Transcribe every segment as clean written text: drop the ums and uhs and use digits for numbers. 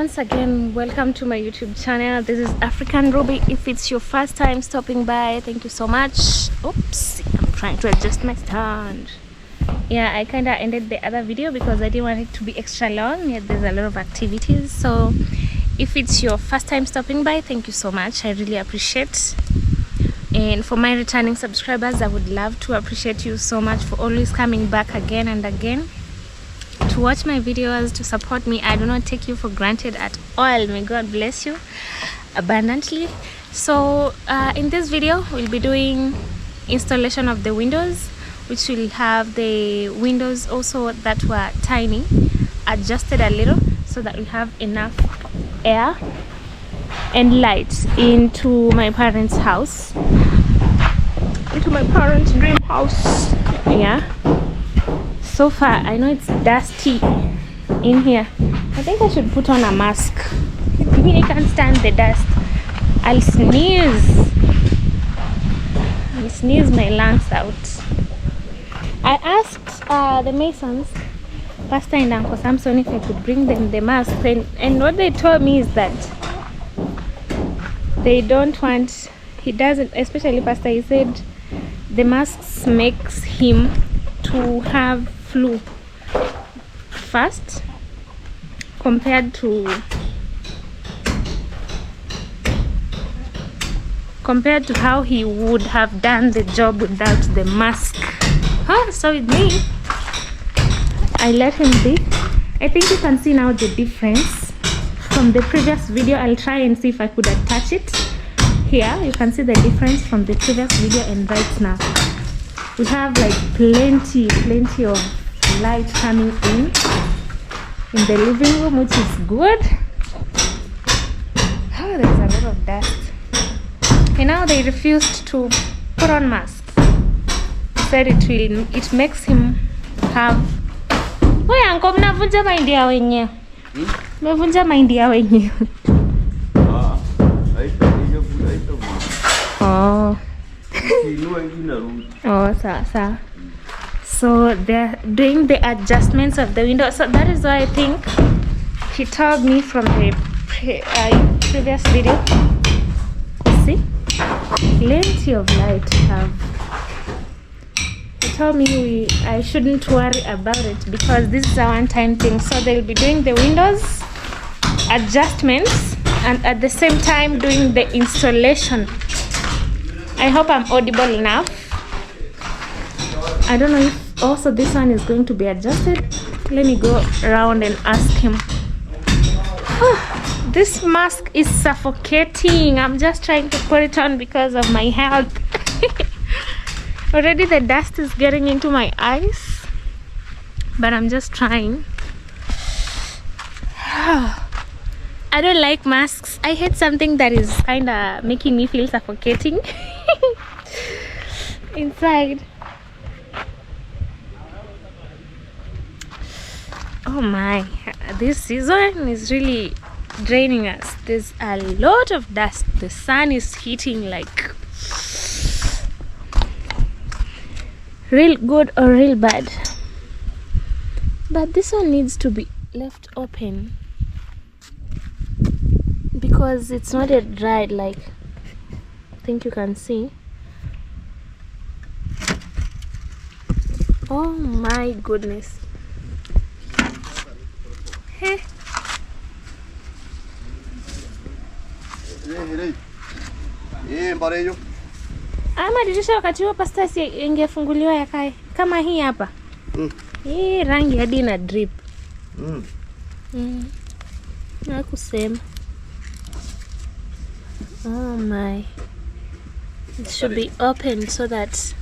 once again, welcome to my YouTube channel. This is African Ruby. If it's your first time stopping by, thank you so much. Oops, I'm trying to adjust my stand. Yeah, I kind of ended the other video because I didn't want it to be extra long. Yeah, there's a lot of activities. So if it's your first time stopping by, thank you so much. I really appreciate. And for my returning subscribers, I would love to appreciate you so much for always coming back again and again to watch my videos, to support me. I do not take you for granted at all. May God bless you abundantly. So in this video we'll be doing installation of the windows, which will have the windows also that were tiny adjusted a little so that we have enough air and light into my parents' house, into my parents' dream house. Yeah, so far I know it's dusty in here. I think I should put on a mask. I can't stand the dust. I'll sneeze my lungs out. I asked the Masons, Pastor and Uncle Samson, if I could bring them the mask, and what they told me is that they don't want, he doesn't, especially Pastor, he said the masks makes him to have flu first compared to how he would have done the job without the mask. So with me, I let him be. I think you can see now the difference from the previous video. I'll try and see if I could attach it here. You can see the difference from the previous video and right now. We have like plenty of light coming in the living room, which is good. Oh, there's a lot of dust. And now they refused to put on masks. Said it makes him have. Wewe anko mnavunja mahindi ya wenyewe. Mmevunja mahindi ya wenyewe. Oh. Oh, sawa. So they're doing the adjustments of the window. So that is why I think he told me from the previous video. See? Plenty of light have. He told me I shouldn't worry about it because this is a one-time thing. So they'll be doing the windows adjustments and at the same time doing the installation. I hope I'm audible enough. I don't know if also this one is going to be adjusted. Let me go around and ask him. Oh, this mask is suffocating. I'm just trying to put it on because of my health. Already the dust is getting into my eyes, but I'm just trying. I don't like masks. I hate something that is kind of making me feel suffocating inside. Oh my, this season is really draining us. There's a lot of dust. The sun is hitting like real good or real bad. But this one needs to be left open because it's not yet dried, like I think you can see. Oh my goodness. Hey. Ama dirisha wakati huo pasta si ingefunguliwa yakae kama hii hapa. Hii rangi hadi na drip. Na kusema. Oh my. It should be open so that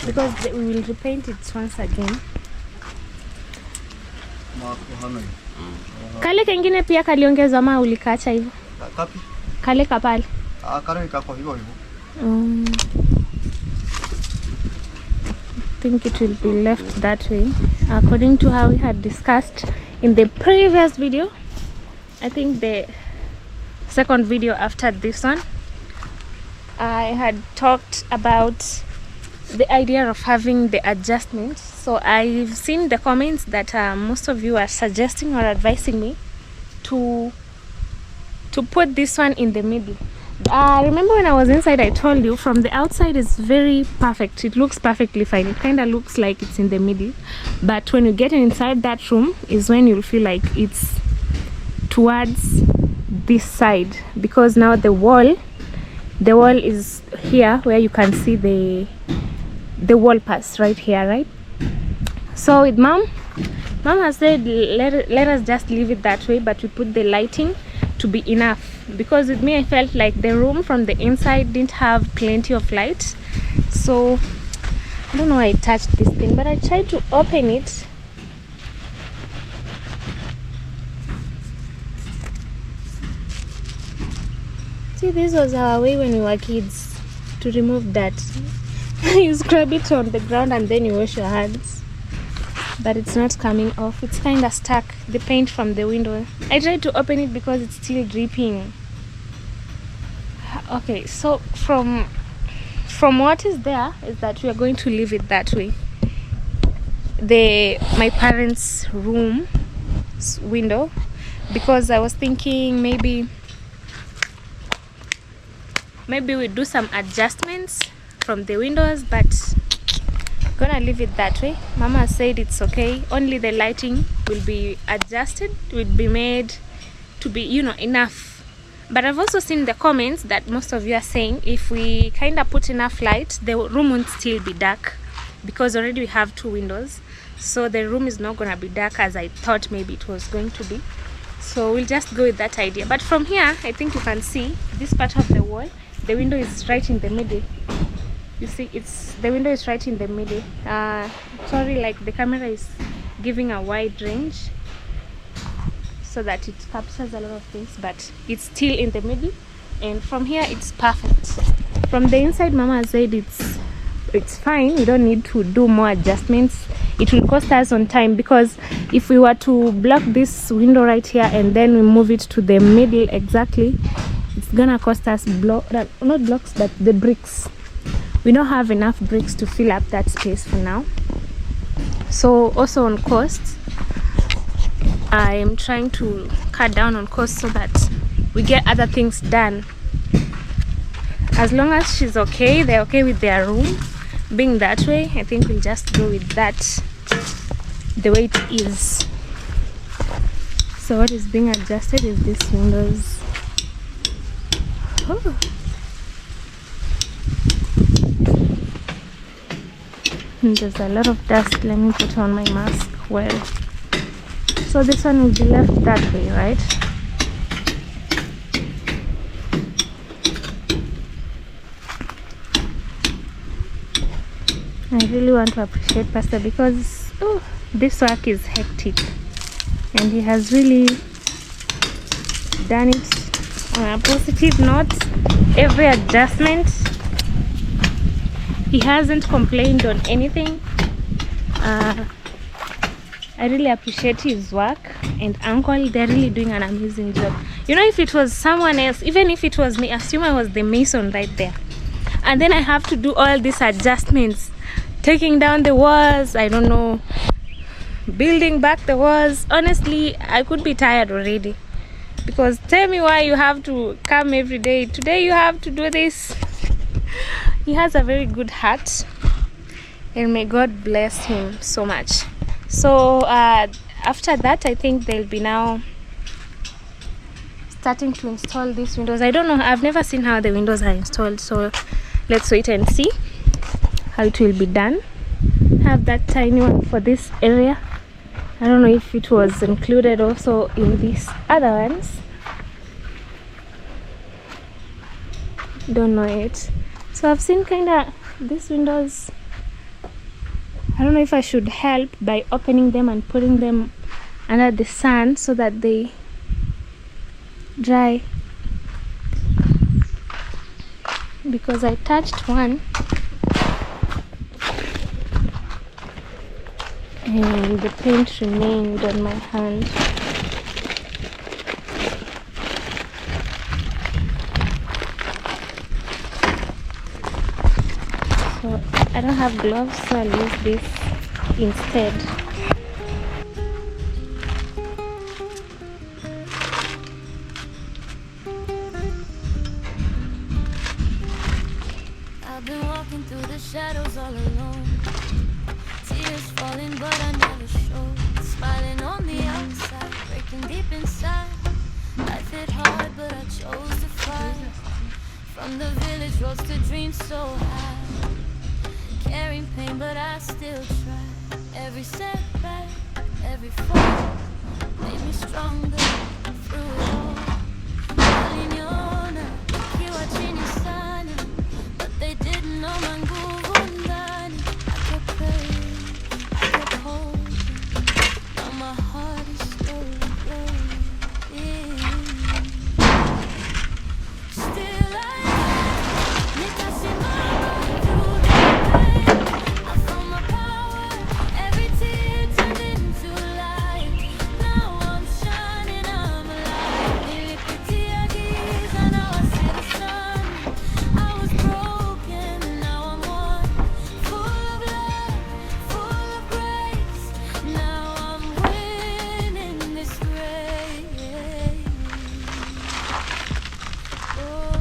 because we will repaint it once again. Kale kengine pia kaliongezwa ama ulikaacha hivyo? Kapi? Kale kapale. Kale kako hivyo hivyo. I think it will be left that way according to how we had discussed in the previous video. I think the second video after this one, I had talked about the idea of having the adjustments. So I've seen the comments that most of you are suggesting or advising me to put this one in the middle. Remember when I was inside, I told you from the outside it's very perfect. It looks perfectly fine. It kind of looks like it's in the middle, but when you get inside that room is when you'll feel like it's towards this side, because now the wall is here where you can see the wall pass right here, right? So with mom has said let us just leave it that way, but we put the lighting to be enough, because with me I felt like the room from the inside didn't have plenty of light. So I don't know why I touched this thing, but I tried to open it. See, this was our way when we were kids to remove that. You scrub it on the ground and then you wash your hands, but it's not coming off. It's kind of stuck, the paint from the window. I tried to open it because it's still dripping. Okay, so from what is there is that we are going to leave it that way. My parents' room window, because I was thinking maybe we do some adjustments from the windows, but gonna leave it that way. Mama said it's okay, only the lighting will be adjusted, will be made to be, you know, enough. But I've also seen the comments that most of you are saying if we kind of put enough light, the room won't still be dark, because already we have 2 windows, so the room is not gonna be dark as I thought maybe it was going to be. So we'll just go with that idea. But from here I think you can see this part of the wall, the window is right in the middle. You see, the window is right in the middle. Sorry, like the camera is giving a wide range so that it captures a lot of things, but it's still in the middle, and from here it's perfect. From the inside, Mama said it's fine. We don't need to do more adjustments. It will cost us on time, because if we were to block this window right here and then we move it to the middle exactly, it's gonna cost us not blocks, but the bricks. We don't have enough bricks to fill up that space for now. So also on costs, I am trying to cut down on costs so that we get other things done. As long as she's okay, they're okay with their room being that way, I think we'll just go with that the way it is. So what is being adjusted is this windows. Oh. There's a lot of dust. Let me put on my mask. Well, so this one will be left that way, right? I really want to appreciate Pastor, because this work is hectic and he has really done it on a positive note. Every adjustment, he hasn't complained on anything. I really appreciate his work, and uncle, they're really doing an amazing job. You know, if it was someone else, even if it was me, assume I was the mason right there, and then I have to do all these adjustments, taking down the walls, I don't know, building back the walls. Honestly, I could be tired already, because tell me why you have to come every day. Today you have to do this. He has a very good heart, and may God bless him so much. So after that, I think they'll be now starting to install these windows. I don't know, I've never seen how the windows are installed, so let's wait and see how it will be done. Have that tiny one for this area. I don't know if it was included also in these other ones, don't know it. So I've seen kind of these windows. I don't know if I should help by opening them and putting them under the sun so that they dry, because I touched one and the paint remained on my hand. So I don't have gloves, so I'll use this instead. the shadows all alone. Tears falling, but I never showed. Smiling on the outside, breaking deep inside. Life hit hard, but I chose to fight. From the village roads to dreams so high. Carrying pain, but I still try. Every setback, every fall made me stronger through it all. Alinyona, kiwa chini sana, but they didn't know my nguvu ndani. I kept praying, I kept hoping. Now my heart is slowly growing. Still I nitasimama through the pain. I found my power, every tear turned into light. Now I'm shining, I'm alive. Nilipitia giza, now I see the sun. I was broken, now I'm one. Full of love, full of grace. Now I'm winning this race. Oh,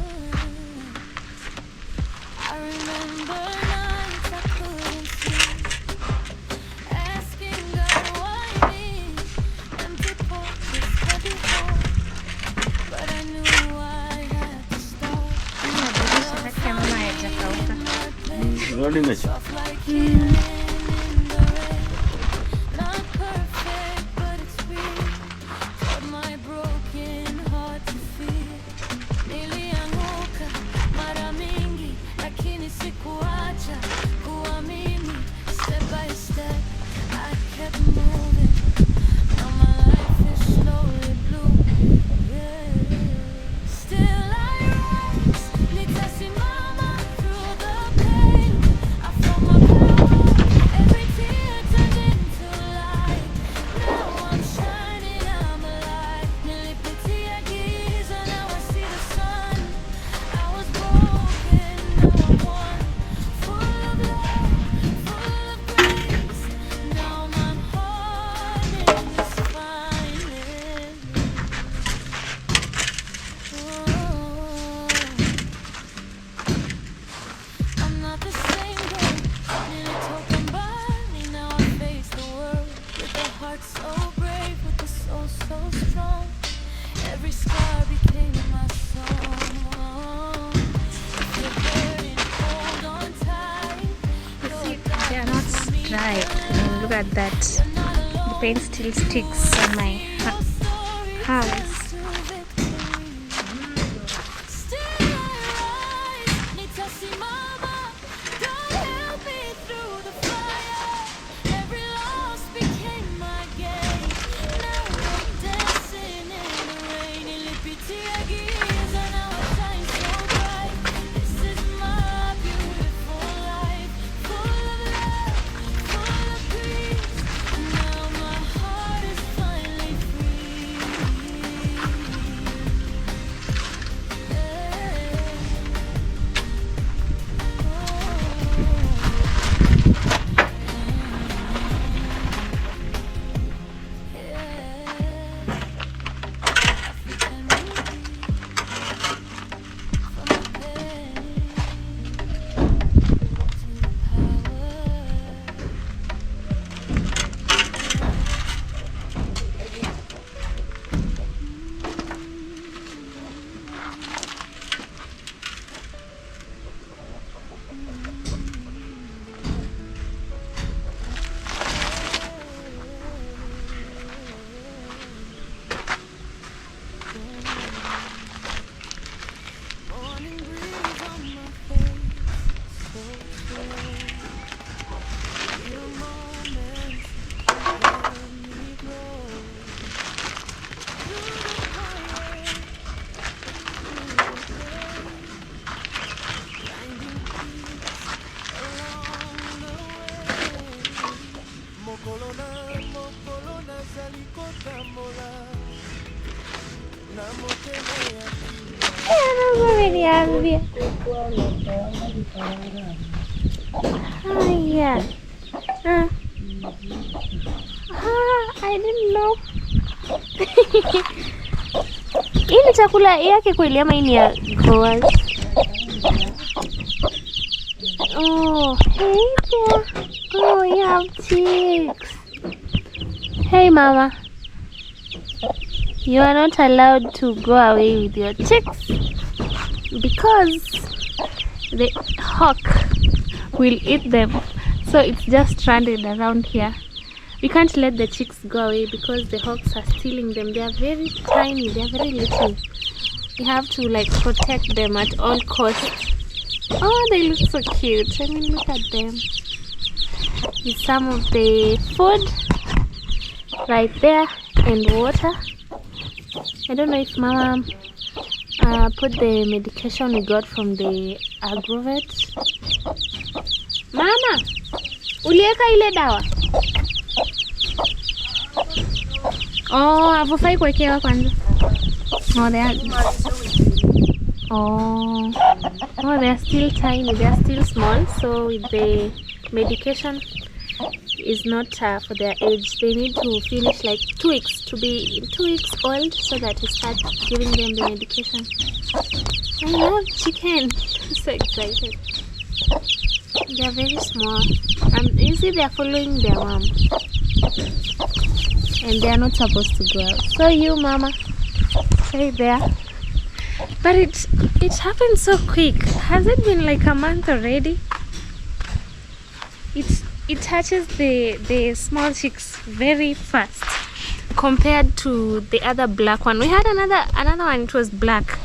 I remember nights I couldn't sleep, asking God why me. Empty pockets, heavy heart, but I knew I had to start. Rolling it. Soft like healing in the rain. Not perfect, but it's real. Taught my broken heart to feel. Nilianguka mara mingi, lakini sikuacha kuamini. Step by step, I kept moving. Now my life is slowly blooming. Yeah. Still I rise, nitasimama through the pain. I found my power, every tear turned into light. Now I'm shining, I'm alive. Nilipitia giza, now I see the sun. I was broken, now I'm one. Full of love, full of grace. Now my heart is finding. I'm not the same girl. Nilitoka mbali, now I face the world with a heart so brave, with a soul so strong. Every scar became my song. If you're hurting, hold on tight. They are not dry. Look at that. The paint still sticks on my hands. Haya. I didn't know. Hii ni chakula yake kweli ama hii ni ya goas? Oh, hey there. Oh, we have chicks. Hey, Mama. You are not allowed to go away with your chicks because the hawk will eat them. So it's just stranded around here. We can't let the chicks go away because the hawks are stealing them. They are very tiny, they are very little. We have to like protect them at all costs. Oh, they look so cute. I mean, look at them. With some of the food right there and water. I don't know if Mama put the medication we got from the aggravate. Mama, ulieka ile dawa? Oh, havufai kuwekewa kwanza. Oh, they are. Oh, they are still tiny. They are still small. So with the medication is not for their age. They need to finish like 2 weeks to be 2 weeks old so that we start giving them the medication. I love chicken. I'm so excited. They are very small. And you see, they are following their mom. And they are not supposed to go out. So you, Mama, stay there. But it happened so quick. Has it been like a month already? It hatches the small chicks very fast compared to the other black one. We had another one. It was black.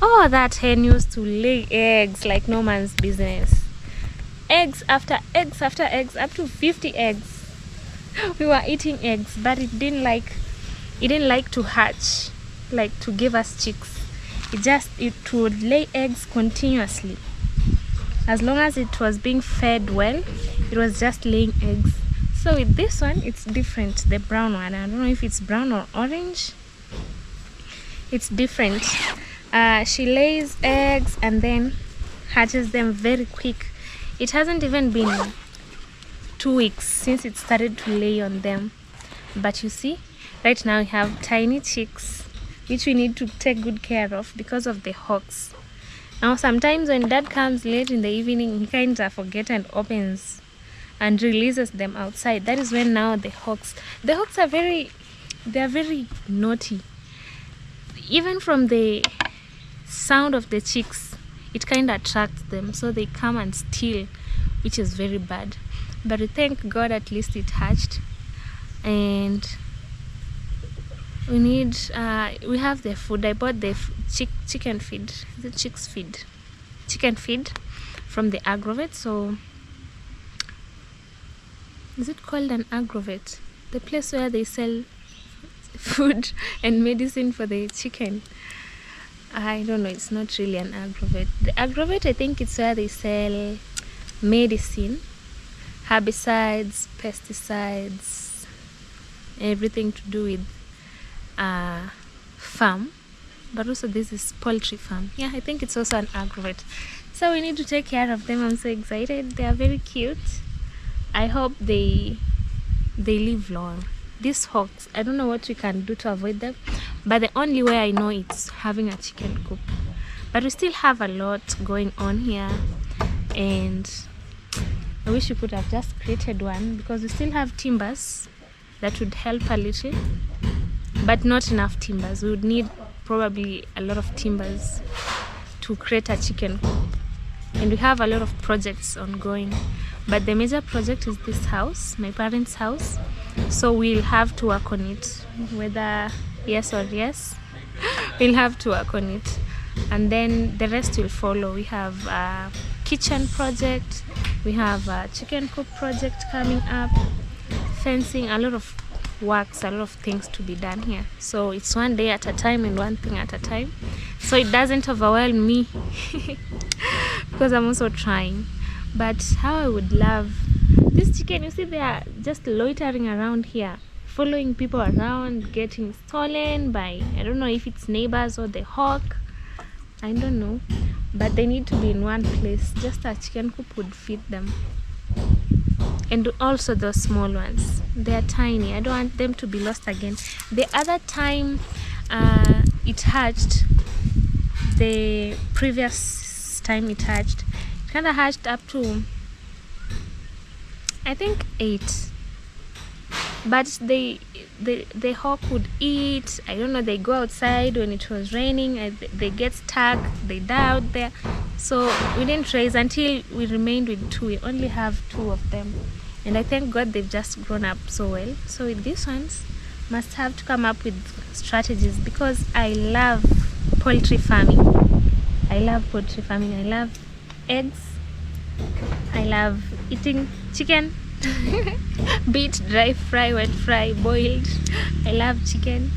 Oh, that hen used to lay eggs like no man's business. Eggs after eggs after eggs, up to 50 eggs. We were eating eggs, but it didn't like to hatch, like to give us chicks. It would lay eggs continuously. As long as it was being fed well, it was just laying eggs. So with this one, it's different. The brown one, I don't know if it's brown or orange. It's different. She lays eggs and then hatches them very quick. It hasn't even been 2 weeks since it started to lay on them. But you see, right now we have tiny chicks, which we need to take good care of because of the hawks. Now sometimes when Dad comes late in the evening, he kind of forgets and opens and releases them outside. That is when now the hawks are very naughty. Even from the sound of the chicks, it kind of attracts them, so they come and steal, which is very bad. But we thank God at least it hatched. And we have the food. I bought the chicken feed, chicken feed from the aggravate. So is it called an aggravate? The place where they sell food and medicine for the chicken. I don't know, it's not really an aggravate. The aggravate, I think it's where they sell medicine, herbicides, pesticides, everything to do with farm. But also this is poultry farm. Yeah, I think it's also an aggravate. So we need to take care of them. I'm so excited. They are very cute. I hope they live long. These hawks, I don't know what we can do to avoid them, but the only way I know is having a chicken coop. But we still have a lot going on here, and I wish we could have just created one because we still have timbers that would help a little, but not enough timbers. We would need probably a lot of timbers to create a chicken coop, and we have a lot of projects ongoing. But the major project is this house, my parents' house. So we'll have to work on it, whether yes or yes. We'll have to work on it, and then the rest will follow. We have a kitchen project, we have a chicken coop project coming up, fencing, a lot of works, a lot of things to be done here. So it's one day at a time and one thing at a time, so it doesn't overwhelm me because I'm also trying. But how I would love this chicken. You see, they are just loitering around here, following people around, getting stolen by, I don't know if it's neighbors or the hawk, I don't know, but they need to be in one place. Just a chicken coop would feed them. And also those small ones, they are tiny. I don't want them to be lost again. The other time it hatched, the previous time it hatched, kind of hatched up to I think 8. But the hawk would eat. I don't know, they go outside when it was raining and they get stuck, they die out there. So we didn't raise until we remained with 2. We only have 2 of them, and I thank God they've just grown up so well. So with these ones, must have to come up with strategies, because I love poultry farming. I love eggs. I love eating chicken. Be it dry fry, wet fry, boiled. I love chicken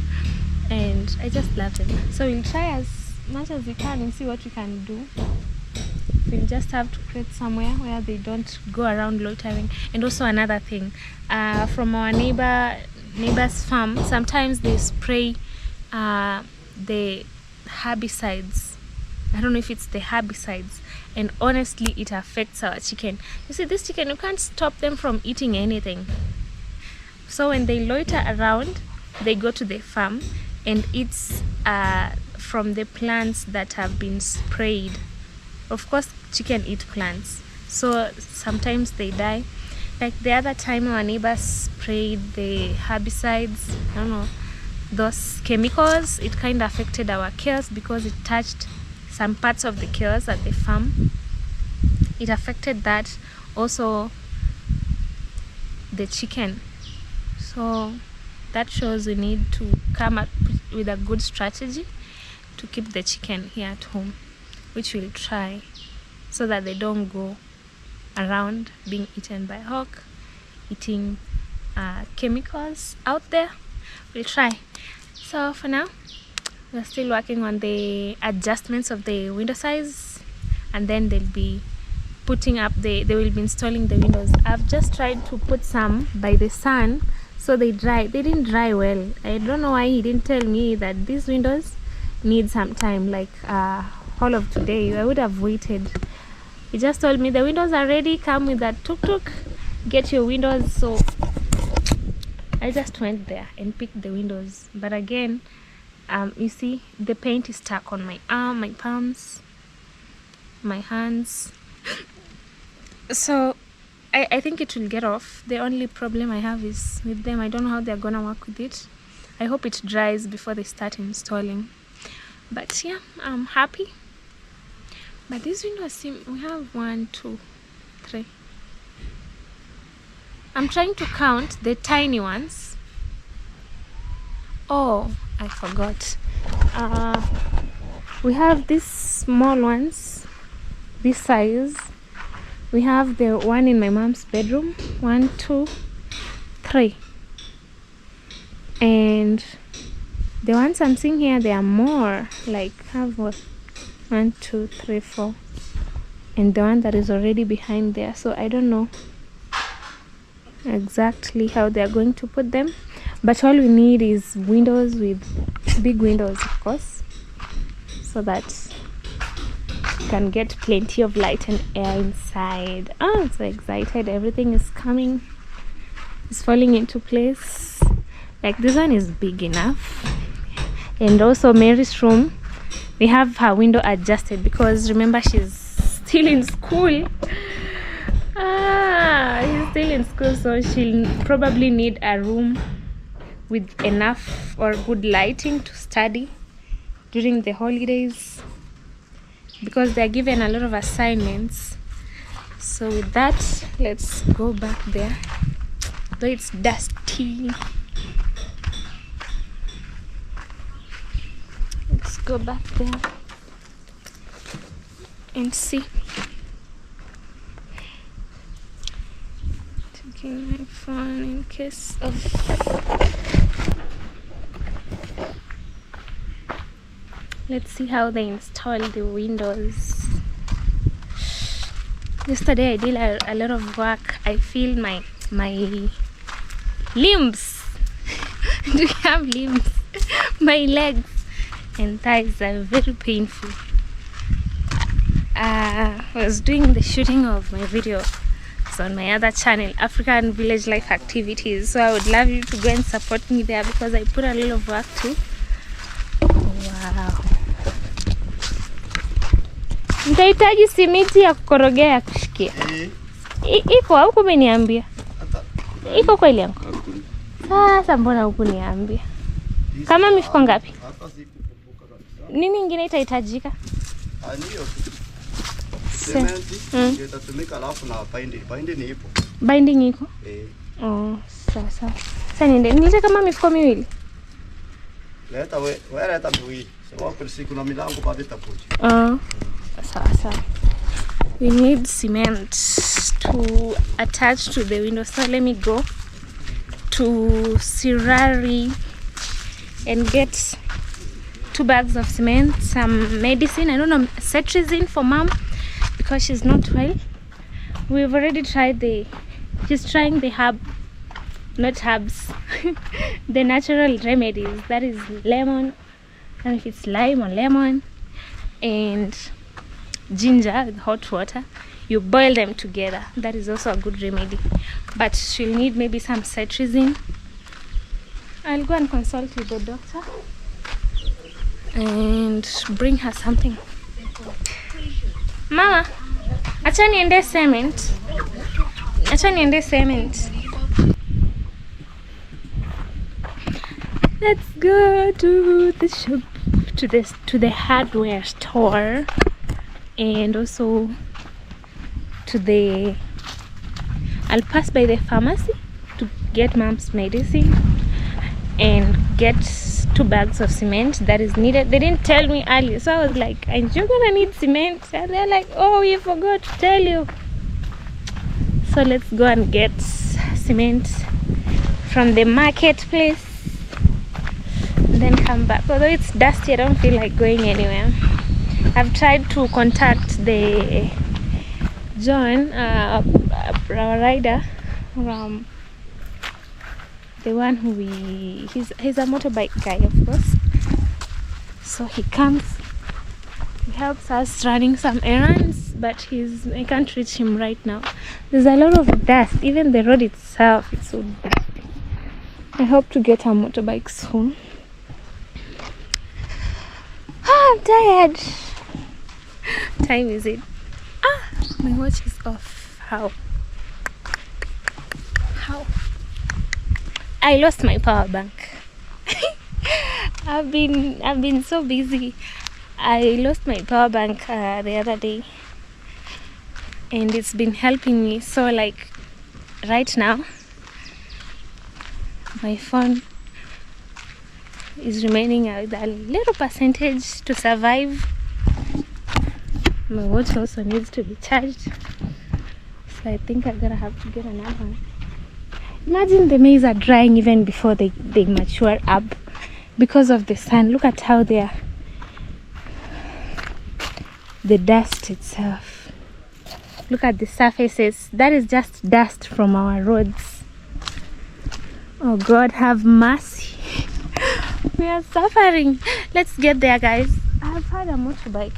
and I just love them. So we'll try as much as we can and see what we can do. We'll just have to create somewhere where they don't go around loitering. And also another thing, from our neighbor's farm, sometimes they spray the herbicides. I don't know if it's the herbicides, and honestly it affects our chicken. You see, this chicken, you can't stop them from eating anything. So when they loiter around, they go to the farm and eats from the plants that have been sprayed. Of course, chicken eat plants, so sometimes they die. Like the other time our neighbors sprayed the herbicides, I don't know, those chemicals, it kind of affected our cows because it touched some parts of the cows at the farm. It affected that, also the chicken. So that shows we need to come up with a good strategy to keep the chicken here at home, which we'll try, so that they don't go around being eaten by hawk, eating chemicals out there. We'll try. So for now, we're still working on the adjustments of the window size, and then they'll be putting up they will be installing the windows. I've just tried to put some by the sun so they dry. They didn't dry well. I don't know why he didn't tell me that these windows need some time, like all of today. I would have waited. He just told me the windows are ready, come with that tuk-tuk, get your windows. So I just went there and picked the windows, but again, you see the paint is stuck on my arm, my palms, my hands. So I think it will get off. The only problem I have is with them. I don't know how they're gonna work with it. I hope it dries before they start installing. But yeah, I'm happy. But these windows seem, we have 1, 2, 3. I'm trying to count the tiny ones. Oh, I forgot. We have these small ones, this size. We have the one in my mom's bedroom. 1, 2, 3. And the ones I'm seeing here, they are more. Like, have what? 1, 2, 3, 4. And the one that is already behind there. So I don't know exactly how they are going to put them. But all we need is windows, with big windows, of course, so that you can get plenty of light and air inside. Oh, I'm so excited. Everything is coming. It's falling into place. Like, this one is big enough. And also Mary's room, we have her window adjusted because remember, she's still in school. She's still in school, so she'll probably need a room with enough or good lighting to study during the holidays, because they're given a lot of assignments. So with that, let's go back there, though it's dusty. Let's go back there and see. Taking my phone in case of let's see how they install the windows. Yesterday I did a lot of work. I feel my limbs. Do you have limbs? My legs and thighs are very painful. I was doing the shooting of my video. It's on my other channel, African Village Life Activities. So I would love you to go and support me there, because I put a lot of work too. Wow. Nitahitaji simiti ya kukorogea ya kushikia. Iko au kumeniambia? Iko kweli yangu? Sasa mbona hukuniambia? Kama mifuko ngapi? Hata sikukumbuka kabisa. Nini ingine itahitajika? Ndio. Cement itatumika alafu na binding. Binding ipo. Binding iko? Oh, sasa. Sasa nilete kama mifuko miwili. Leta wewe leta miwili. Sababu kwa siku na milango bado itakuja. Sawa. We need cement to attach to the window. So let me go to Sirari and get 2 bags of cement, some medicine, I don't know, cetirizine for mom because she's not well. We've already tried she's trying the not herbs, the natural remedies. That is lemon, I don't know if it's lime or lemon, and ginger with hot water. You boil them together. That is also a good remedy. But she'll need maybe some cetirizine. I'll go and consult with the doctor and bring her something. Mama, acha niende cement. Let's go to the shop, to the hardware store, and also to I'll pass by the pharmacy to get mom's medicine and get 2 bags of cement that is needed. They didn't tell me earlier, so I was like, "And you're gonna need cement?" And they're like, "Oh, we forgot to tell you." So let's go and get cement from the marketplace, then come back. Although it's dusty, I don't feel like going anywhere. I've tried to contact the John, our rider, the one who he's a motorbike guy, of course. So he comes, he helps us running some errands, but I can't reach him right now. There's a lot of dust. Even the road itself is so dusty. I hope to get a motorbike soon. I'm tired. Time is it? My watch is off. How? I lost my power bank. I've been so busy. I lost my power bank the other day, and it's been helping me. So like right now, my phone is remaining with a little percentage to survive. My watch also needs to be charged, so I think I'm gonna have to get another one. Imagine the maize are drying even before they mature up because of the sun. Look at how they are. The dust itself. Look at the surfaces. That is just dust from our roads. Oh God, have mercy. We are suffering. Let's get there, guys. I've had a motorbike.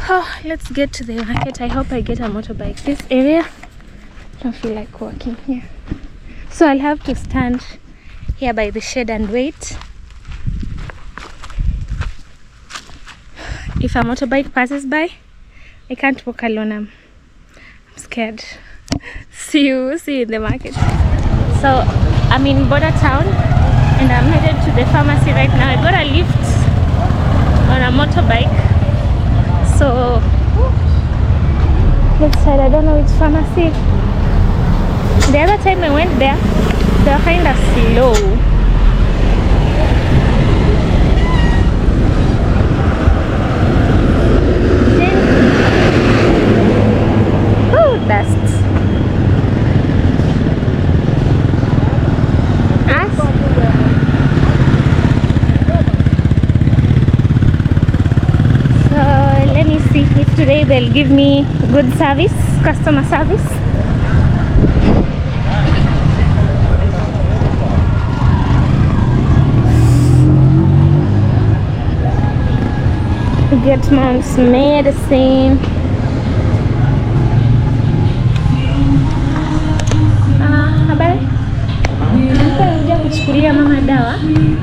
Oh, let's get to the market. I hope I get a motorbike. This area, I don't feel like walking here, so I'll have to stand here by the shed and wait. If a motorbike passes by, I can't walk alone. I'm scared. See you in the market. So I'm in Border Town and I'm headed to the pharmacy right now. I got a lift on a motorbike. So let's head. I don't know which pharmacy. The other time I went there, they were kind of slow. Oh, dust. Today they'll give me good service, customer service. Get mom's medicine. Habari? Nilikuja kuchukulia mama dawa.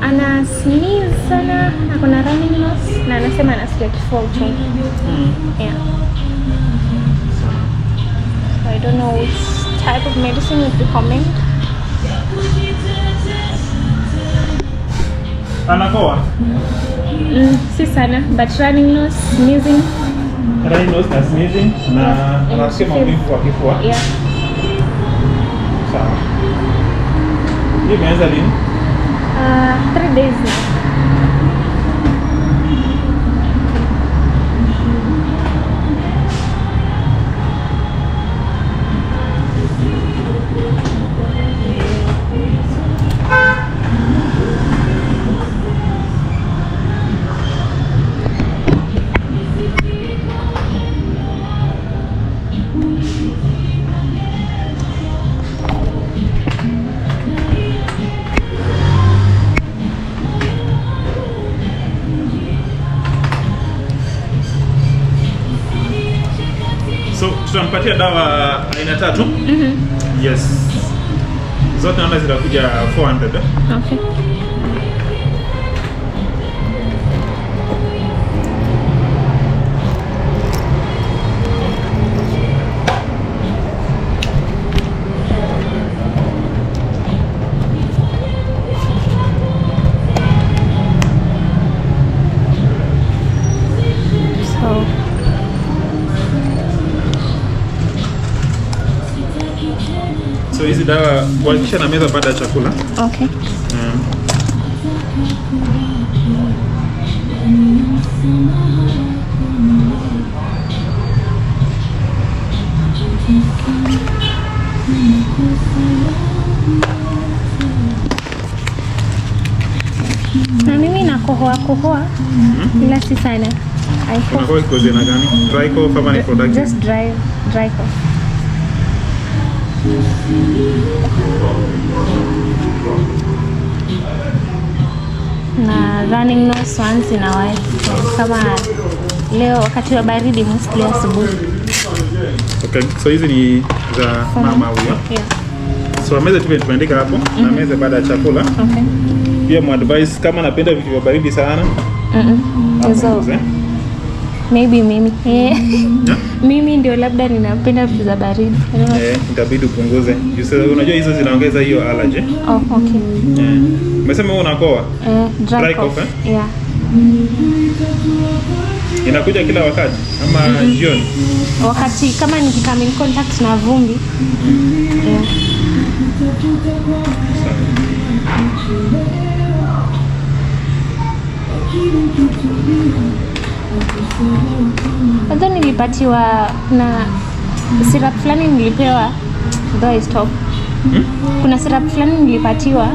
Ana sneeze sana, akona running nose na anasema anasikia kifua uchungu. Yeah. I don't know which type of medicine you'd recommend. Anakoa? Si sana, but running nose, sneezing. Running nose na sneezing na anasikia maumivu kwa kifua. Yeah. Sawa. Hii imeanza lini? 3 days now. So tutampatia dawa aina 3. Yes. Zote naona zitakuja 400. Okay. So hizi dawa kuhakikisha na meza baada ya chakula. Okay. Na mimi nakohoa ila si sana. Unakoa ikoje na gani? Dry cough ama ni product? Just dry cough. Na running nose once in a while. Kama leo wakati wa baridi mostly asubuhi. Okay, so hizi ni za mama huyo. Yeah. So meza tu tumeandika hapo na meza baada ya chakula. Okay. Pia mu advice kama napenda vitu vya baridi sana. So, maybe mimi. Yeah. Mimi ndio labda ninapenda vitu za baridi. Itabidi upunguze. Unajua hizo zinaongeza hiyo allergy. Oh, okay. Umesema wewe unakoa? Dry cough. Yeah. Inakuja kila wakati ama jioni? Wakati kama nikikam in contact na vumbi. Yeah. Kwanza nilipatiwa na syrup fulani nilipewa though I stop. Kuna syrup fulani nilipatiwa.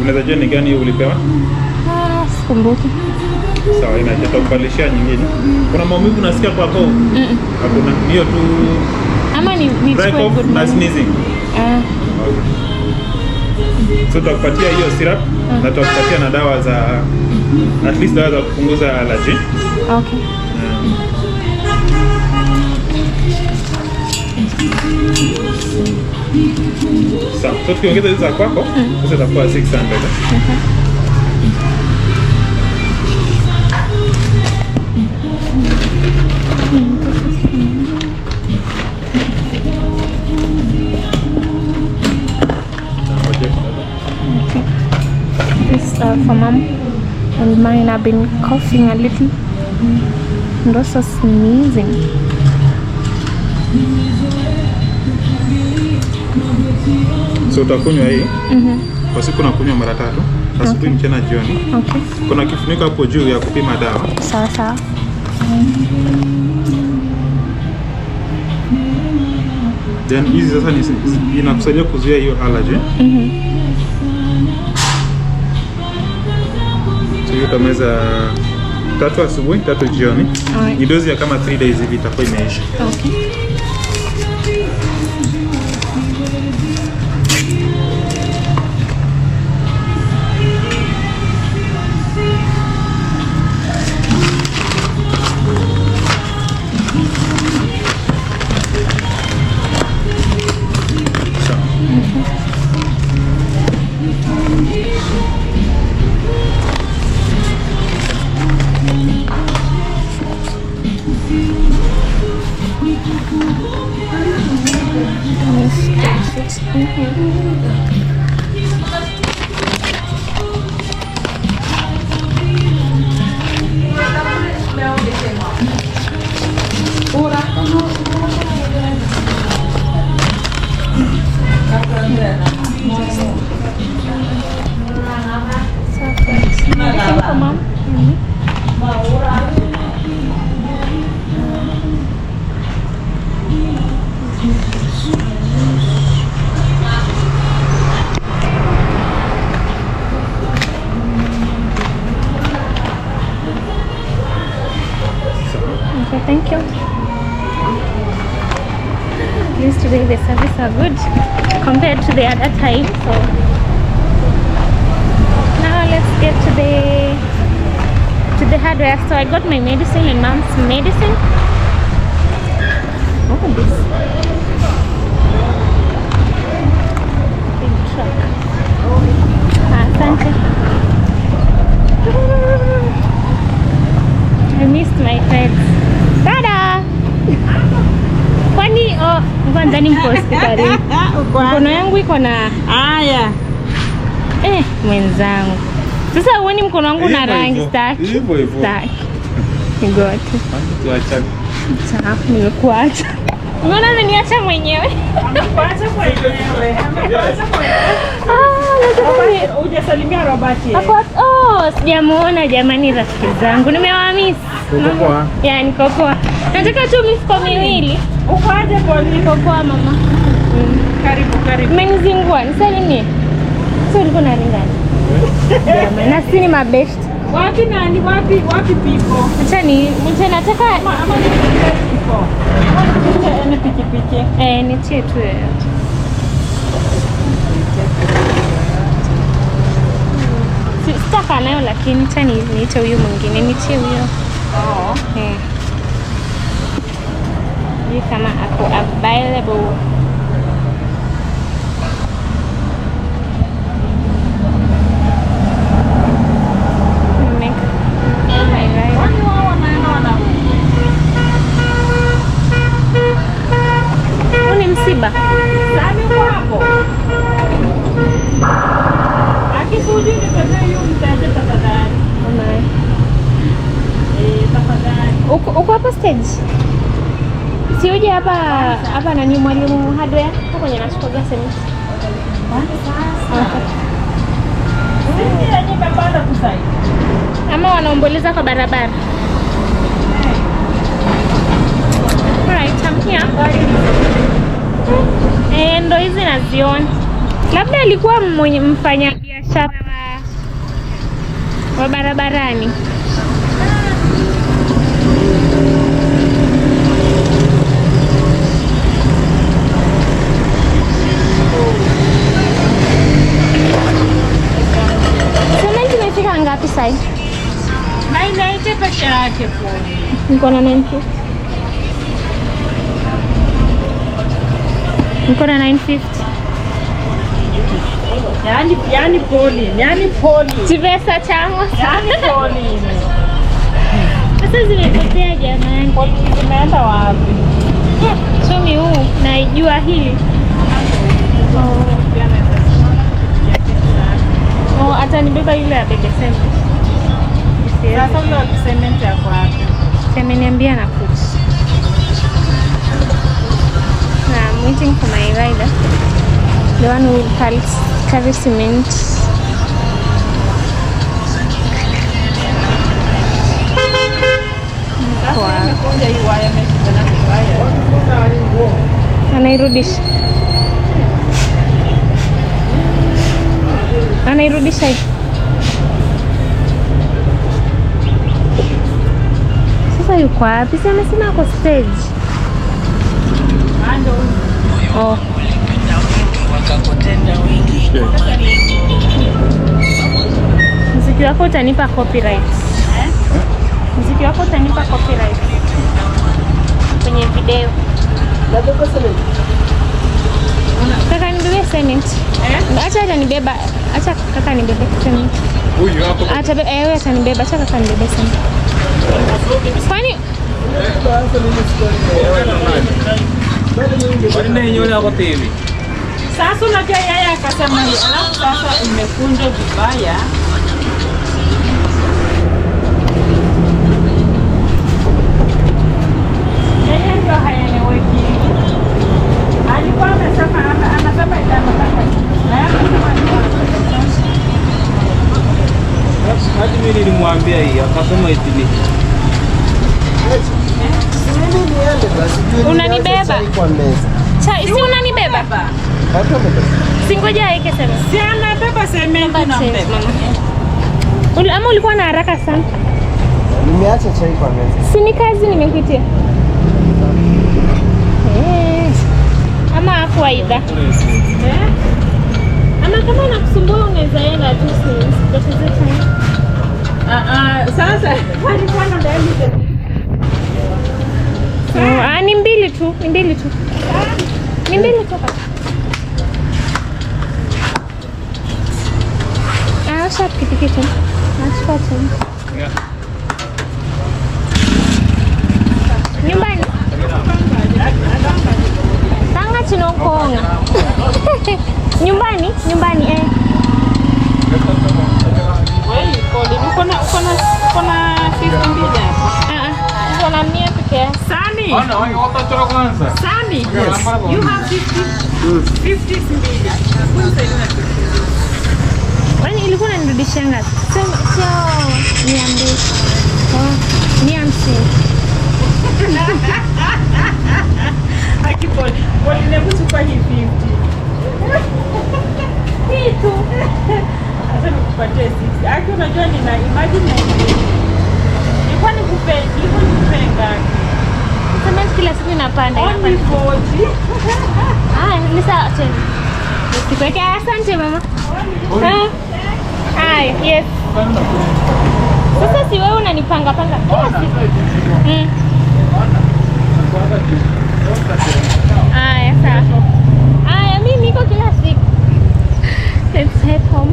Unaweza jua ni gani ulipewa? Sikumbuki. Sawa, inachotokubadilishia nyingine. Kuna maumivu unasikia kwa koo? Hakuna. Hiyo tu ama ni dry cough na sneezing. So tutakupatia hiyo syrup na tutakupatia na dawa za at least dawa za kupunguza allergy. Okay. So tukiongeza hizo za kwako, sasa itakuwa 600. This for mom and mine. I've been coughing a little and also sneezing. So utakunywa hii kwa siku, nakunywa mara 3, asubuhi, mchana, jioni. Okay. Kuna kifuniko hapo juu ya kupima dawa. Sawa sawa. Then hizi sasa inakusaidia kuzuia hiyo allergy. So hiyo utameza 3 asubuhi, 3 jioni. Ni dozi ya kama 3 days hivi itakuwa imeisha. Okay. Thank you. At least today the service are good compared to the other time. So now let's get to the hardware. So I got my medicine and mom's medicine. Oh, this big truck. Asante. I missed my friends. Dada! Kwani kwanza ni mko hospitali. Mkono yangu iko na haya. Mwenzangu. Sasa uone mkono wangu na rangi staki. Hivyo. Staki. Nigote. Tuacha. Sawa, nimekuacha. Unaona ameniacha mwenyewe. Amekuacha mwenyewe. Hujasalimia Robati. Sijamuona jamani, rafiki zangu. Nimewamiss. Uko poa? Ya, niko poa. Nataka tu mifuko miwili. Uko aje poli? Niko poa mama. Karibu. Umenizingua, nisalimie. Sio ulikuwa unaringana. Jamani, na sisi ni mabest. Wapi nani? Wapi pipo? Acha nataka Ama ni pipo. Ni pikipiki. nitie tu yoyote. Sitaka nayo lakini tani niite huyu mwingine, nitie huyo. Hii kama ako available. Msiba. Sami hapo. Akisuju ni kwa hiyo mtaje tafadhali. Tafadhali. Uko hapa stage? Si uje hapa nani mwalimu hardware hapo kwenye nachukua sementi. Sisi ni baba kusaidia. Ama wanaomboleza kwa barabara. Alright, I'm here. Ndo hizi naziona. Labda alikuwa mfanya biashara wa barabarani. Sementi imefika ngapi sasa? 990 peke yake pole. Niko na 950. Niko na 950. Yani poli. Tivesa chango. Yani poli. Sasa zimepotea jamani. Poli zimeenda wapi? Somi huu naijua hili. Atanibeba yule ya bebe sementi. Sasa ule wa sementi yako wapi? Ameniambia na kuja. I'm waiting for my rider. The one who carry cement. Anairudisha. Anairudisha. Sasa yuko wapi? Sasa amesema ako stage. Oh. Muziki wako utanipa copyright. Muziki wako utanipa copyright kwenye video. Kaka nibebe cement. Acha nibeba. Acha kaka nibebe cement. Huyu hapo. Acha wewe atanibeba. Acha kaka nibebe cement. Kwani Sasa unajua yeye akasema hivi, alafu sasa imekunja vibaya. Yeye ndio haeleweki. Alikuwa anasema itamtaka. Na yeye anasema hadi mimi nilimwambia hii akasema eti ni unanibeba. Si unanibeba. Singoja aike sema. si anabeba sementi na mbeba. Ama ulikuwa na haraka sana? Nimeacha chai kwa meza. Si ni kazi nimekuitia. Ama hapo aidha. Ama kama nakusumbua unaweza enda tu usipoteze time. Sasa alikuwa na dalili. Ni mbili tu. Ni mbili tu. Acha pikipiki. Nachukua tena. Nyumbani. Tanga chinokonga. Nyumbani eh. Wewe uko na 50 mbili hapo. Uko na 100 pekee yake. Sani. Ana wewe utachora kwanza. Sani. Yes. You have 50 mbili. Kwani ilikuwa inanirudishia ngapi? Sio 200. 150. Akiponi. Wale kuchukua hii 50. Hii tu. Sasa nikupatie 60. Aki unajua nina imagine nilikuwa nikupenga. Sema kila siku inapanda. Only 40. Ni sawa tena. Nikuweke asante mama. Yes. Sasa si wewe unanipanga kila siku. Sawa. Mimi niko kila siku. Let's head home.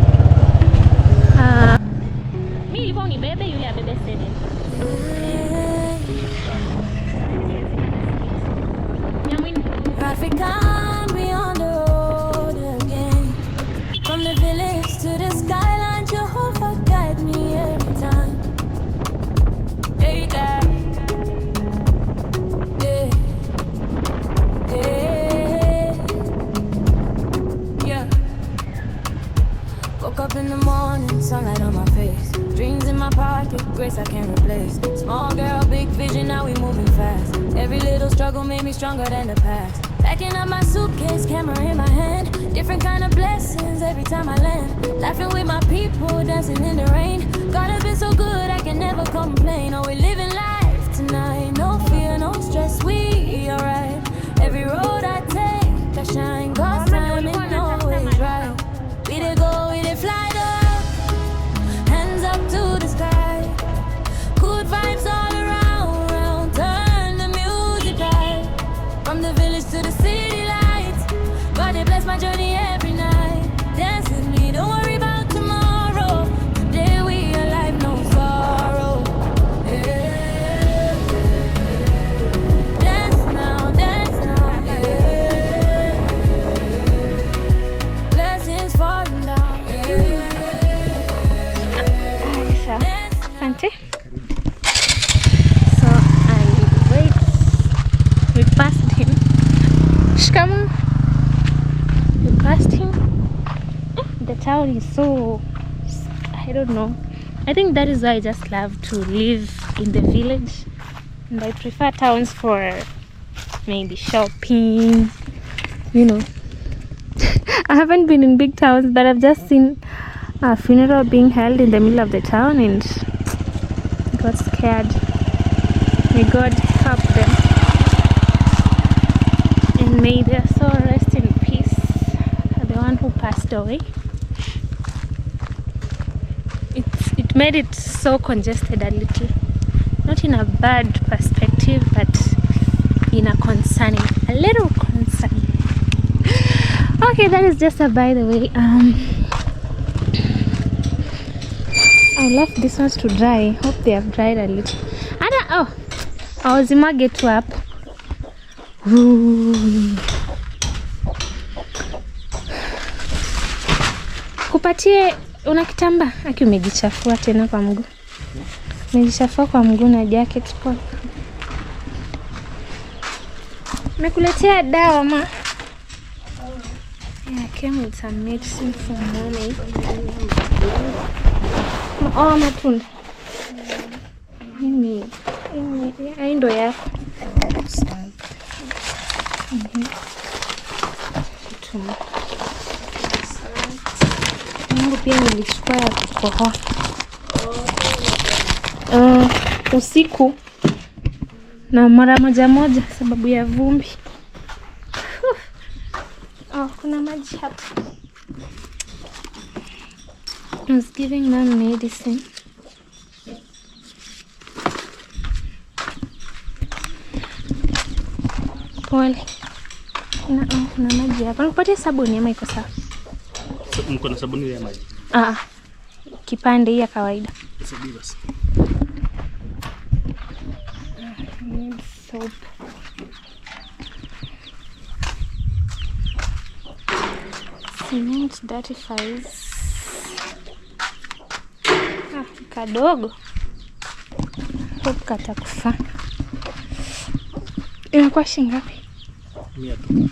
Mimi nilikuwa nibebe yule abebe sasa. Traffic on, we on the road again. From the village to the skyline, Jehovah guide me every time. Hey, Dad. Yeah. Woke up in the morning, sunlight on my face. Dreams in my pocket, grace I can't replace. Small girl, big vision, now we moving fast. Every little struggle made me stronger than the past. Packing up my suitcase, camera in my hand. Different kind of blessings every time I land. Laughing with my people, dancing in the rain. God has been so good, I can never complain. Oh, we living life tonight. No fear, no stress, we alright. Every road I take, I shine. God's timing always right. We did go, we did fly up. Hands up to the sky. Good vibes all around. Turn the music high. From the village to the city lights. God, they bless my journey every night. Dance with me, don't worry about tomorrow. Today we alive, no sorrow. Yeah. Dance now, yeah. Blessings falling down. Asante. So I wait. We passed him. Shikamoo. We passed him. The town is so, I don't know. I think that is why I just love to live in the village, and I prefer towns for maybe shopping. I haven't been in big towns, but I've just seen a funeral being held in the middle of the town and got scared. May God help them, and may their soul rest in peace. The one who passed away. It made it so congested a little, not in a bad perspective, but in a little concerning. Okay, that is just a by the way. I left these ones to dry. Hope they have dried a little. I was in my get up. Nikupatie una kitambaa? Aki umejichafua tena kwa mguu. Umejichafua kwa mguu na jacket pole. Nimekuletea dawa ma. Yeah, I came with some medicine for mommy. Oh, matunda. Mimi ndo yako. Mungu pia nilichukua ya kukohoa. Usiku na mara moja sababu ya vumbi. Kuna maji hapa. I was giving them medicine. Pole. Kuna maji hapa. Nikupatie sabuni ama iko sawa? Mko na sabuni ya maji? Kipande ya kawaida. Sabuni basi. Need soap. Cement dirtifies. Kadogo. Hope katakufa. Inakuwa shilingi ngapi? 100.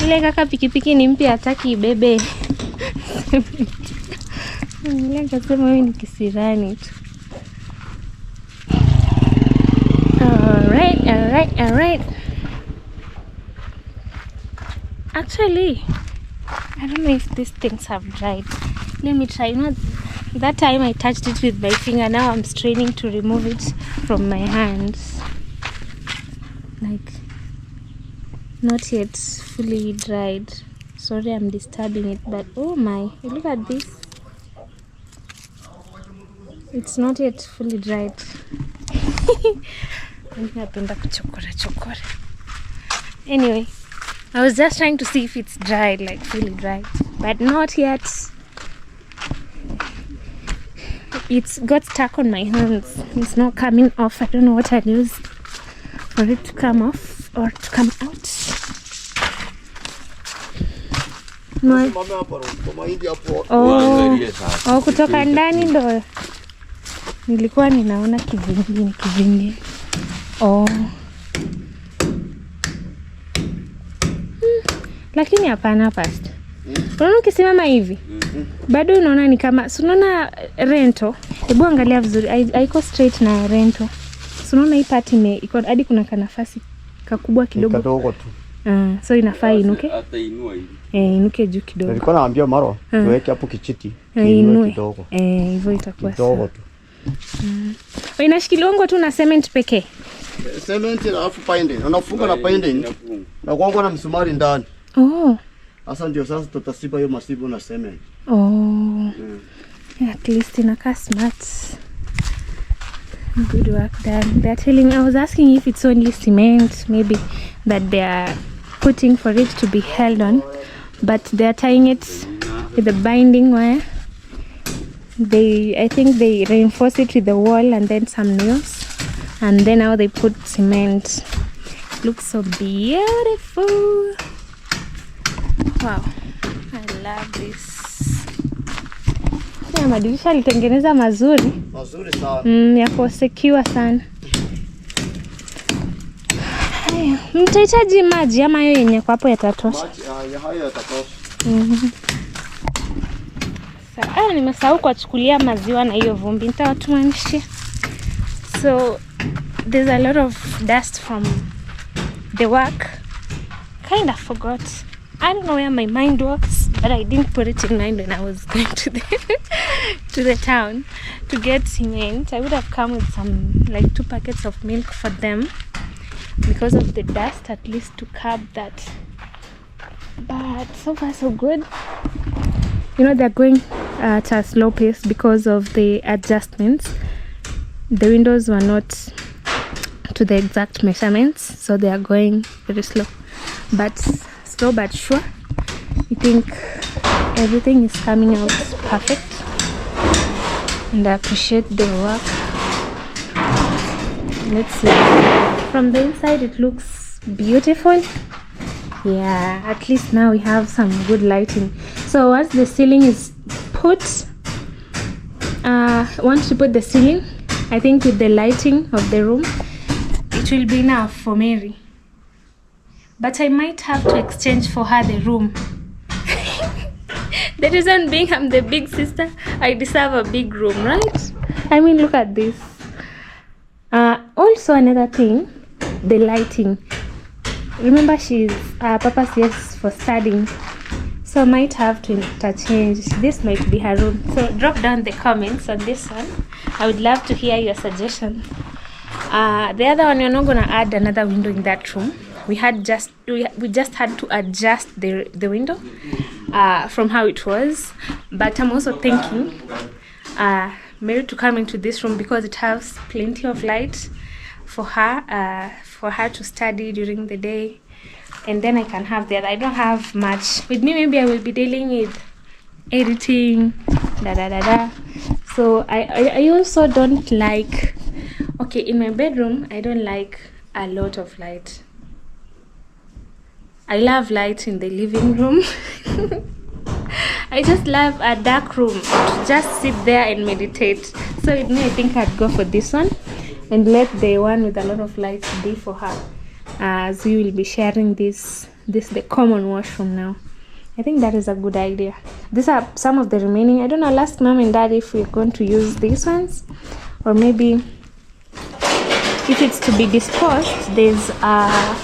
Ile kaka pikipiki ni mpya hataki ibebe. Ile kasema wewe ni kisirani tu. Alright. Actually, I don't know if these things have dried. Let me try. You know, that time I touched it with my finger. Now I'm straining to remove it from my hands. Like, not yet fully dried. Sorry I'm disturbing it, but oh my, look at this. It's not yet fully dried. Anyway, I was just trying to see if it's dried, like fully dried, but not yet. It's got stuck on my hands. It's not coming off. I don't know what I'll use for it to come off or to come out. No. Kutoka ndani ndo nilikuwa ninaona kivingine. Lakini hapana past. Unaona ukisimama hivi? Bado unaona ni kama unaona rento. Hebu angalia vizuri. Haiko straight na rento. Unaona hii part iko hadi kuna kanafasi kakubwa kidogo. Kadogo tu. So inafaa inuke. Hata inua hivi. Inuke juu kidogo. Nilikuwa naambia Maro, tuweke hapo kichiti. Inue kidogo. Hivyo itakuwa sawa. Kidogo tu. Inashikiliwa tu na cement pekee. Cement alafu painting. Unafunga na painting. Na kuongo na msumari ndani. Sasa ndio sasa tutasiba hiyo masibu na cement. At least inakaa smart. Good work done. They're telling me, I was asking if it's only cement, maybe that they are putting for it to be held on, but they're tying it with the binding wire. I think they reinforce it with the wall and then some nails, and then now they put cement. Looks so beautiful. Wow, I love this. Ya madirisha alitengeneza mazuri sana. Yako secure sana. Haya, mtahitaji maji ama hayo yenye kwa hapo yatatosha? Maji hayo yatatosha. Sasa nimesahau kuchukulia maziwa na hiyo vumbi. Nitawatumanishia. So there's a lot of dust from the work. Kind of forgot. I don't know where my mind works, but I didn't put it in mind when I was going to the town to get cement. I would have come with some, like 2 packets of milk for them because of the dust, at least to curb that. But so far so good. You know, they're going at a slow pace because of the adjustments. The windows were not to the exact measurements, so they are going very slow. But slow but sure. I think everything is coming out perfect, and I appreciate the work. Let's see. From the inside it looks beautiful. Yeah, at least now we have some good lighting. So once the ceiling is put, once you put the ceiling, I think with the lighting of the room, it will be enough for Mary. But I might have to exchange for her the room. The reason being, I'm the big sister, I deserve a big room, right? I mean, look at this. Also another thing, the lighting. Remember, she's Papa's yes for studying, so I might have to interchange. This might be her room. So drop down the comments on this one. I would love to hear your suggestion. The other one, you're not gonna add another window in that room. We just had to adjust the window from how it was. But I'm also thinking Mary to come into this room because it has plenty of light for her to study during the day, and then I can have the other. I don't have much with me. Maybe I will be dealing with editing, so I also don't like, okay, in my bedroom I don't like a lot of light. I love light in the living room. I just love a dark room to just sit there and meditate. So with me, I think I'd go for this one and let the one with a lot of light be for her, as we will be sharing this the common washroom now. I think that is a good idea. These are some of the remaining. I don't know, I'll ask mom and dad if we're going to use these ones, or maybe if it's to be disposed, there's a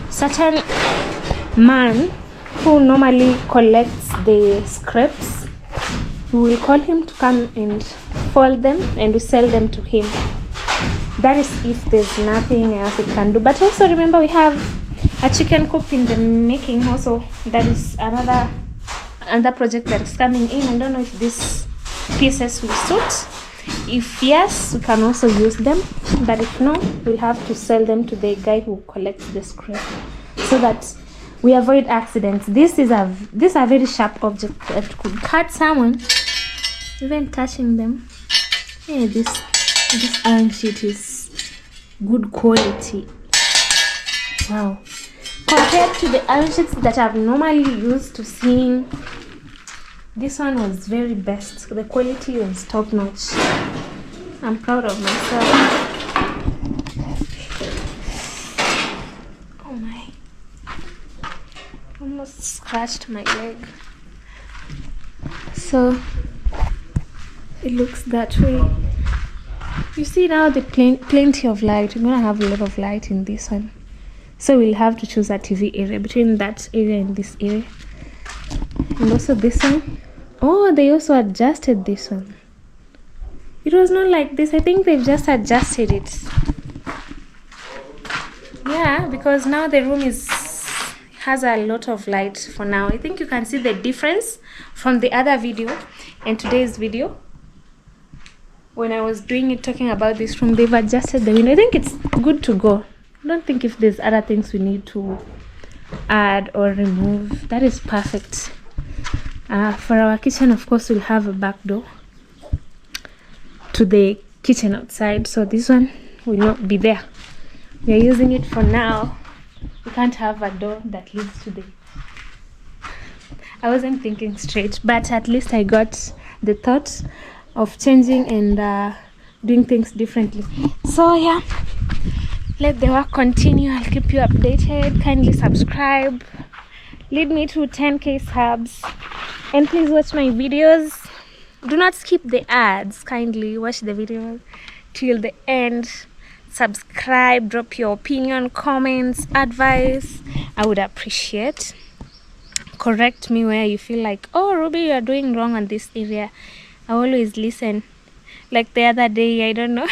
certain man who normally collects the scraps. We will call him to come and fold them and we sell them to him. That is if there's nothing else we can do. But also remember, we have a chicken coop in the making also. That is another project that is coming in. I don't know if these pieces will suit. If yes, we can also use them, but if no, we'll have to sell them to the guy who collects the scrap, so that we avoid accidents. This is a very sharp object that could cut someone even touching them. Yeah, this iron sheet is good quality. Wow, compared to the iron sheets that I've normally used to seeing, this one was very best. The quality was top notch. I'm proud of myself. Oh my, almost scratched my leg. So it looks that way. You see now the plenty of light. We're gonna have a lot of light in this one, so we'll have to choose a TV area between that area and this area, and also this one. Oh, they also adjusted this one. It was not like this. I think they've just adjusted it. Yeah, because now the room has a lot of light for now. I think you can see the difference from the other video and today's video. When I was doing it, talking about this room, they've adjusted the window. I think it's good to go. I don't think if there's other things we need to add or remove. That is perfect. For our kitchen, of course, we'll have a back door to the kitchen outside, so this one will not be there. We are using it for now. We can't have a door that leads to the... I wasn't thinking straight, but at least I got the thought of changing and doing things differently. So yeah, let the work continue. I'll keep you updated. Kindly subscribe, lead me to 10k subs, and please watch my videos. Do not skip the ads. Kindly watch the video till the end. Subscribe, drop your opinion, comments, advice. I would appreciate. Correct me where you feel like, oh Ruby, you are doing wrong on this area. I always listen. Like the other day, I don't know,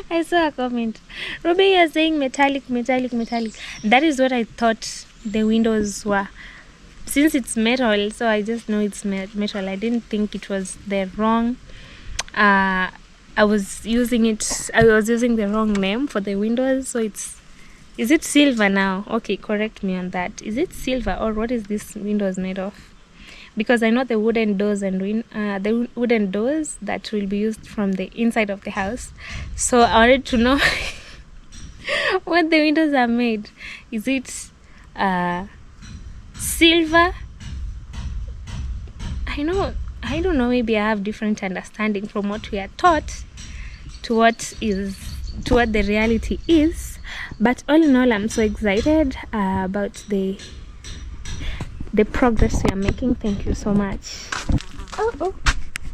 I saw a comment, Ruby, you are saying metallic. That is what I thought the windows were. Since it's metal, so I just know it's metal. I didn't think it was the wrong. I was using the wrong name for the windows. So is it silver now? Okay, correct me on that. Is it silver, or what is this windows made of? Because I know the wooden doors and the wooden doors that will be used from the inside of the house. So I wanted to know what the windows are made. Is it silver. I don't know, maybe I have different understanding from what we are taught to what the reality is, but all in all, I'm so excited about the progress we are making. Thank you so much. Oh,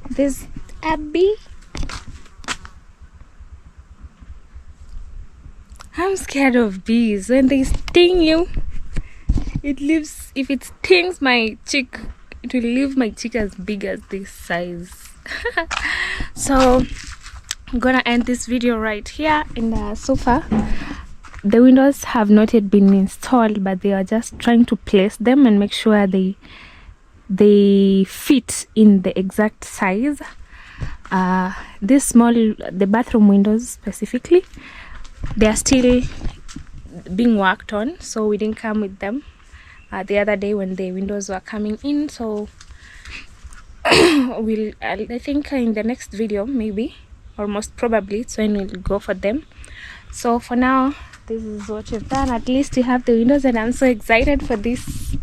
there's a bee. I'm scared of bees. When they sting you, it leaves, if it stings my cheek, it will leave my cheek as big as this size. So I'm gonna end this video right here. And so far the windows have not yet been installed, but they are just trying to place them and make sure they fit in the exact size. The bathroom windows specifically, they are still being worked on, so we didn't come with them the other day when the windows were coming in. So I think in the next video, maybe, or most probably, it's when we'll go for them. So for now, this is what we've done. At least we have the windows, and I'm so excited for this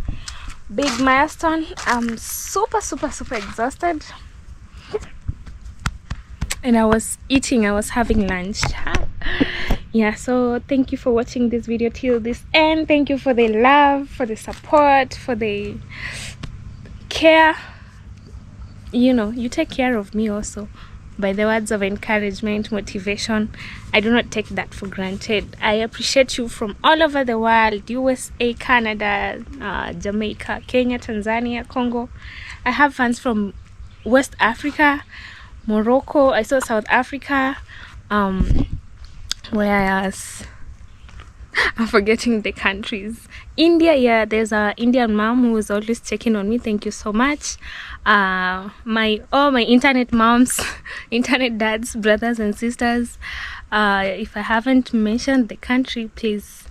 big milestone. I'm super exhausted, and I was having lunch. Yeah, so thank you for watching this video till this end. Thank you for the love, for the support, for the care. You take care of me also by the words of encouragement, motivation. I do not take that for granted. I appreciate you from all over the world: USA, Canada, Jamaica, Kenya, Tanzania, Congo. I have fans from West Africa, Morocco. I saw South Africa. Where else? I'm forgetting the countries. India, yeah, there's a Indian mom who is always checking on me. Thank you so much. My internet moms, internet dads, brothers and sisters. If I haven't mentioned the country, please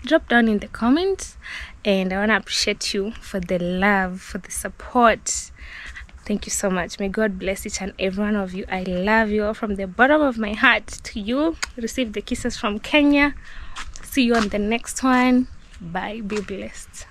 drop down in the comments. And I want to appreciate you for the love, for the support. Thank you so much. May God bless each and every one of you. I love you all from the bottom of my heart. To you, receive the kisses from Kenya. See you on the next one. Bye. Be blessed.